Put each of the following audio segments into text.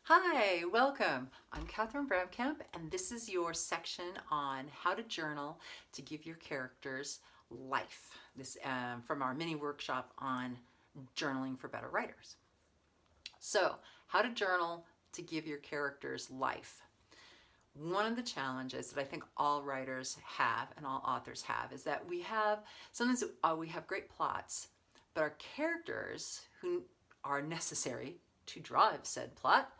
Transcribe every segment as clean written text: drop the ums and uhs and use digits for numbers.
Hi, welcome. I'm Catharine Bramkamp, and this is your section on how to journal to give your characters life. This from our mini workshop on journaling for better writers. So, how to journal to give your characters life. One of the challenges that I think all writers have and all authors have is that sometimes we have great plots, but our characters who are necessary to drive said plot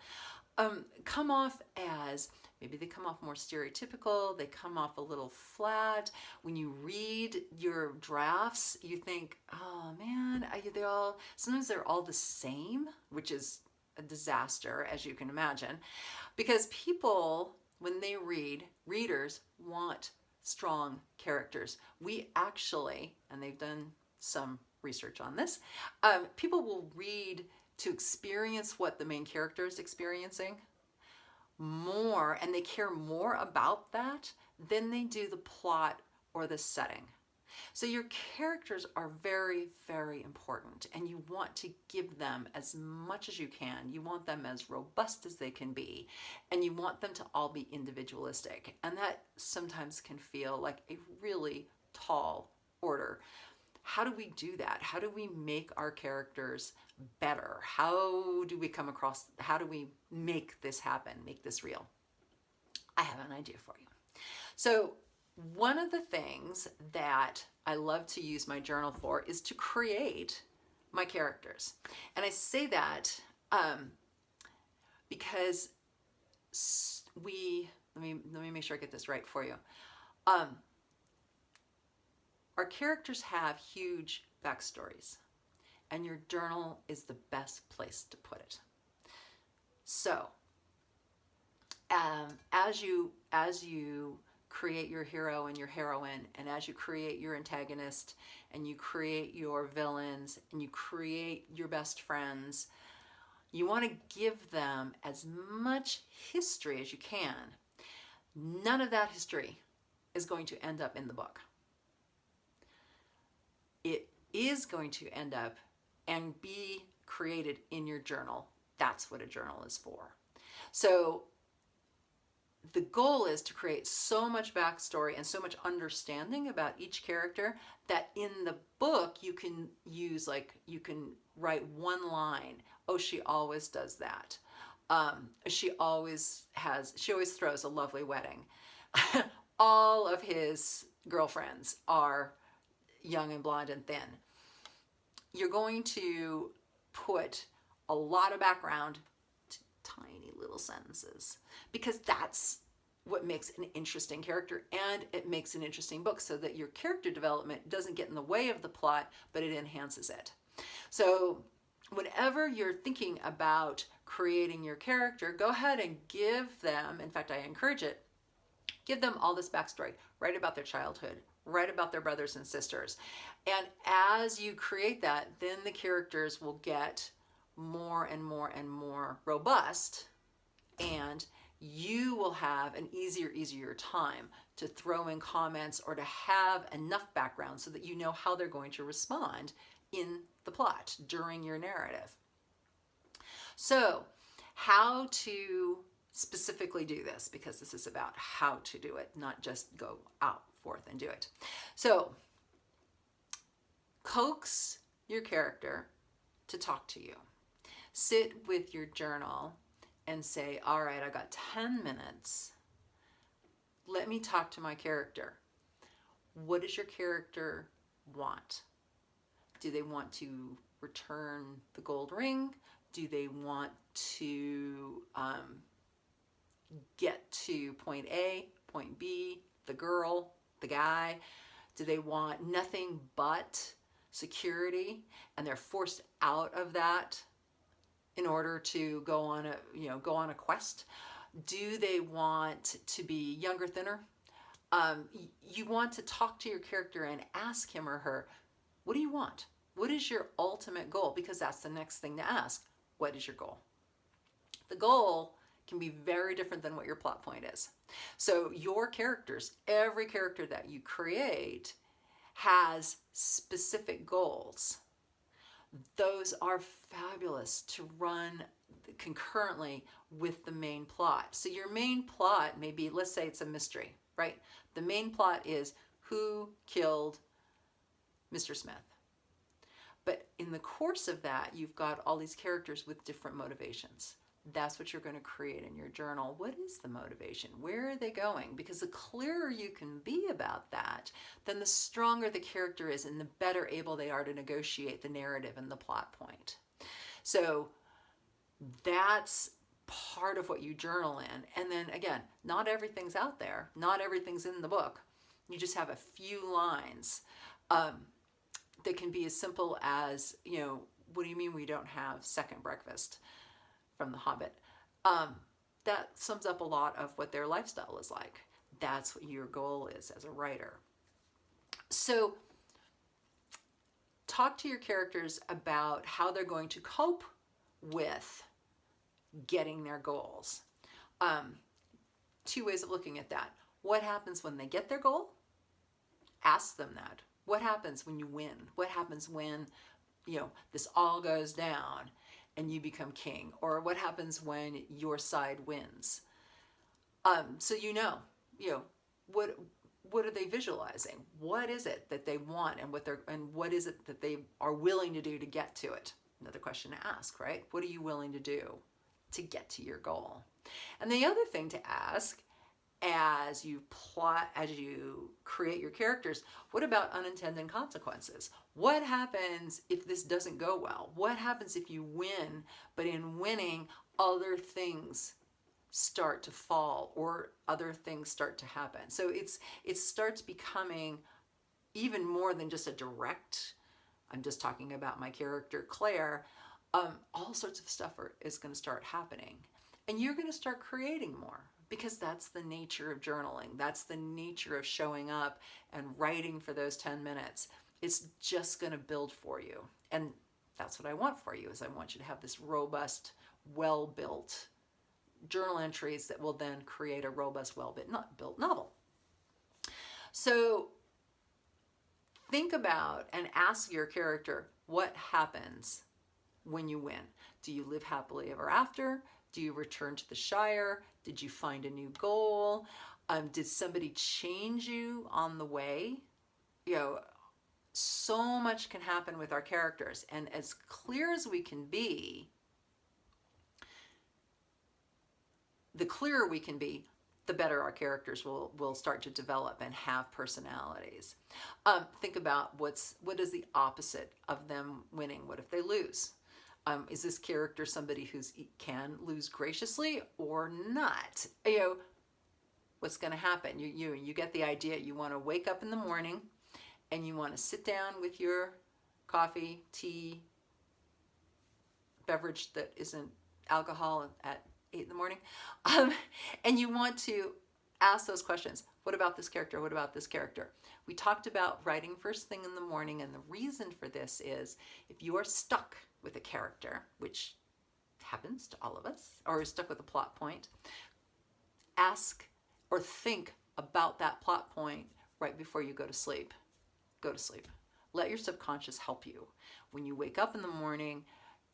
come off as maybe they come off more stereotypical, they come off a little flat. When you read your drafts, you think, oh man, sometimes they're all the same, which is a disaster, as you can imagine, because people, when they readers want strong characters. We actually, and they've done some research on this, people will read to experience what the main character is experiencing more, and they care more about that than they do the plot or the setting. So your characters are very, very important, and you want to give them as much as you can. You want them as robust as they can be, and you want them to all be individualistic. And that sometimes can feel like a really tall order. How do we do that? How do we make our characters better? How do we make this happen, make this real? I have an idea for you. So one of the things that I love to use my journal for is to create my characters. And I say that because let me make sure I get this right for you. Our characters have huge backstories, and your journal is the best place to put it. So, as you create your hero and your heroine, and as you create your antagonist, and you create your villains, and you create your best friends, you want to give them as much history as you can. None of that history is going to end up in the book. It is going to end up and be created in your journal. That's what a journal is for. So the goal is to create so much backstory and so much understanding about each character that in the book you can write one line. Oh, she always does that. She always throws a lovely wedding. All of his girlfriends are young and blonde and thin. You're going to put a lot of background to tiny little sentences, because that's what makes an interesting character, and it makes an interesting book, so that your character development doesn't get in the way of the plot, but it enhances it. So whenever you're thinking about creating your character, go ahead and give them, in fact, I encourage it, give them all this backstory. Write about their childhood, write about their brothers and sisters. And as you create that, then the characters will get more and more and more robust, and you will have an easier time to throw in comments or to have enough background so that you know how they're going to respond in the plot during your narrative. So, how to specifically do this, because this is about how to do it, not just go out forth and do it. So, coax your character to talk to you. Sit with your journal and say, all right, I got 10 minutes. Let me talk to my character. What does your character want? Do they want to return the gold ring? Do they want to get to point A, point B, the girl, the guy? Do they want nothing but security, and they're forced out of that in order to go on a quest? Do they want to be younger, thinner? You want to talk to your character and ask him or her, what do you want? What is your ultimate goal? Because that's the next thing to ask. What is your goal? The goal can be very different than what your plot point is. So your characters, every character that you create, has specific goals. Those are fabulous to run concurrently with the main plot. So your main plot may be, let's say it's a mystery, right? The main plot is who killed Mr. Smith. But in the course of that, you've got all these characters with different motivations. That's what you're going to create in your journal. What is the motivation? Where are they going? Because the clearer you can be about that, then the stronger the character is and the better able they are to negotiate the narrative and the plot point. So that's part of what you journal in. And then again, not everything's out there. Not everything's in the book. You just have a few lines that can be as simple as, you know, what do you mean we don't have second breakfast from The Hobbit? That sums up a lot of what their lifestyle is like. That's what your goal is as a writer. So talk to your characters about how they're going to cope with getting their goals. Two ways of looking at that. What happens when they get their goal? Ask them that. What happens when you win? What happens when, you know, this all goes down and you become king? Or what happens when your side wins? So you know, what are they visualizing? What is it that they want, and what is it that they are willing to do to get to it? Another question to ask, right? What are you willing to do to get to your goal? And the other thing to ask as you plot, as you create your characters, what about unintended consequences? What happens if this doesn't go well? What happens if you win, but in winning, other things start to fall or other things start to happen? So it starts becoming even more than just a direct, I'm just talking about my character Claire, all sorts of stuff is going to start happening. And you're going to start creating more, because that's the nature of journaling. That's the nature of showing up and writing for those 10 minutes. It's just going to build for you. And that's what I want for you, is I want you to have this robust, well-built journal entries that will then create a robust, well-built novel. So think about and ask your character, what happens when you win? Do you live happily ever after? Do you return to the Shire? Did you find a new goal? Did somebody change you on the way? You know, so much can happen with our characters. And as clear as we can be, the clearer we can be, the better our characters will start to develop and have personalities. Think about what is the opposite of them winning? What if they lose? Is this character somebody who can lose graciously or not? You know, what's going to happen? You get the idea. You want to wake up in the morning and you want to sit down with your coffee, tea, beverage that isn't alcohol at 8 in the morning. And you want to ask those questions. What about this character? What about this character? We talked about writing first thing in the morning, and the reason for this is if you are stuck with a character, which happens to all of us, or is stuck with a plot point, ask or think about that plot point right before you go to sleep. Go to sleep. Let your subconscious help you. When you wake up in the morning,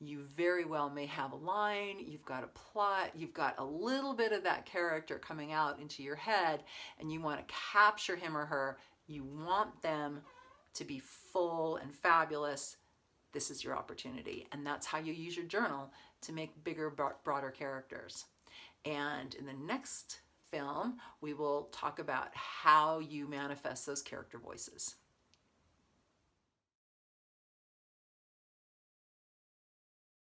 you very well may have a line, you've got a plot, you've got a little bit of that character coming out into your head, and you want to capture him or her. You want them to be full and fabulous. This is your opportunity. And that's how you use your journal to make bigger, broader characters. And in the next film, we will talk about how you manifest those character voices.